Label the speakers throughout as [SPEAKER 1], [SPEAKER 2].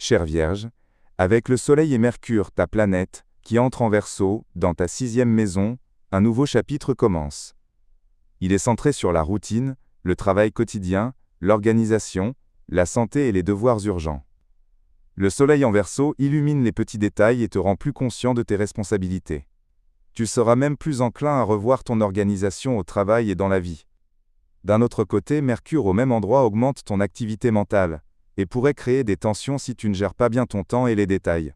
[SPEAKER 1] chère Vierge, avec le Soleil et Mercure, ta planète, qui entre en Verseau, dans ta 6e maison, un nouveau chapitre commence. Il est centré sur la routine, le travail quotidien, l'organisation, la santé et les devoirs urgents. Le Soleil en Verseau illumine les petits détails et te rend plus conscient de tes responsabilités. Tu seras même plus enclin à revoir ton organisation au travail et dans la vie. D'un autre côté, Mercure au même endroit augmente ton activité mentale, et pourrait créer des tensions si tu ne gères pas bien ton temps et les détails.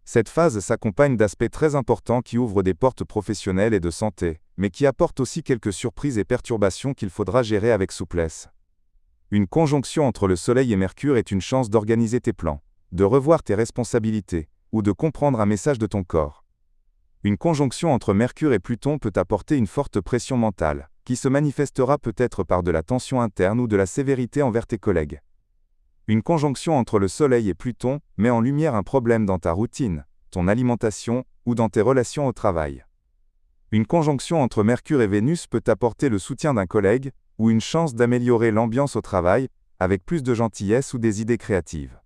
[SPEAKER 1] Cette phase s'accompagne d'aspects très importants qui ouvrent des portes professionnelles et de santé, mais qui apportent aussi quelques surprises et perturbations qu'il faudra gérer avec souplesse. Une conjonction entre le Soleil et Mercure est une chance d'organiser tes plans, de revoir tes responsabilités, ou de comprendre un message de ton corps. Une conjonction entre Mercure et Pluton peut apporter une forte pression mentale, qui se manifestera peut-être par de la tension interne ou de la sévérité envers tes collègues. Une conjonction entre le Soleil et Pluton met en lumière un problème dans ta routine, ton alimentation ou dans tes relations au travail. Une conjonction entre Mercure et Vénus peut apporter le soutien d'un collègue ou une chance d'améliorer l'ambiance au travail avec plus de gentillesse ou des idées créatives.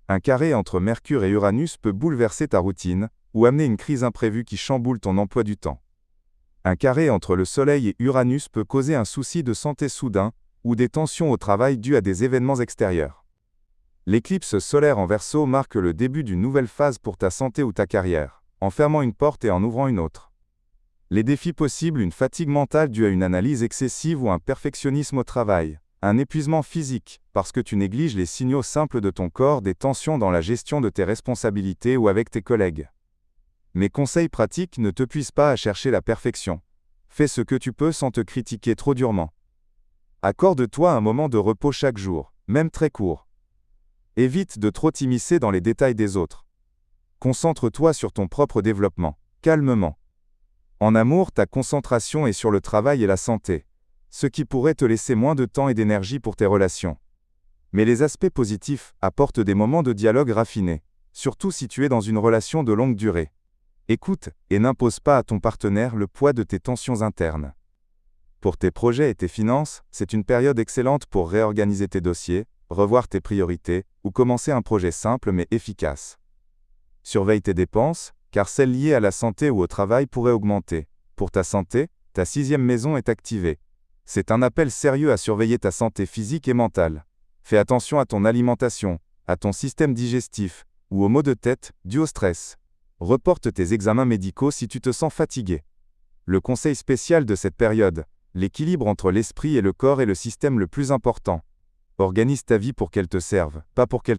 [SPEAKER 1] Un carré entre Mercure et Uranus peut bouleverser ta routine ou amener une crise imprévue qui chamboule ton emploi du temps. Un carré entre le Soleil et Uranus peut causer un souci de santé soudain ou des tensions au travail dues à des événements extérieurs. L'éclipse solaire en Verseau marque le début d'une nouvelle phase pour ta santé ou ta carrière, en fermant une porte et en ouvrant une autre. Les défis possibles, une fatigue mentale due à une analyse excessive ou un perfectionnisme au travail, un épuisement physique, parce que tu négliges les signaux simples de ton corps, des tensions dans la gestion de tes responsabilités ou avec tes collègues. Mes conseils pratiques ne te puissent pas à chercher la perfection. Fais ce que tu peux sans te critiquer trop durement. Accorde-toi un moment de repos chaque jour, même très court. Évite de trop t'immiscer dans les détails des autres. Concentre-toi sur ton propre développement, calmement. En amour, ta concentration est sur le travail et la santé, ce qui pourrait te laisser moins de temps et d'énergie pour tes relations. Mais les aspects positifs apportent des moments de dialogue raffinés, surtout si tu es dans une relation de longue durée. Écoute, et n'impose pas à ton partenaire le poids de tes tensions internes. Pour tes projets et tes finances, c'est une période excellente pour réorganiser tes dossiers, revoir tes priorités, ou commencer un projet simple mais efficace. Surveille tes dépenses, car celles liées à la santé ou au travail pourraient augmenter. Pour ta santé, ta 6e maison est activée. C'est un appel sérieux à surveiller ta santé physique et mentale. Fais attention à ton alimentation, à ton système digestif, ou aux maux de tête dus au stress. Reporte tes examens médicaux si tu te sens fatigué. Le conseil spécial de cette période, l'équilibre entre l'esprit et le corps est le système le plus important. Organise ta vie pour qu'elle te serve, pas pour qu'elle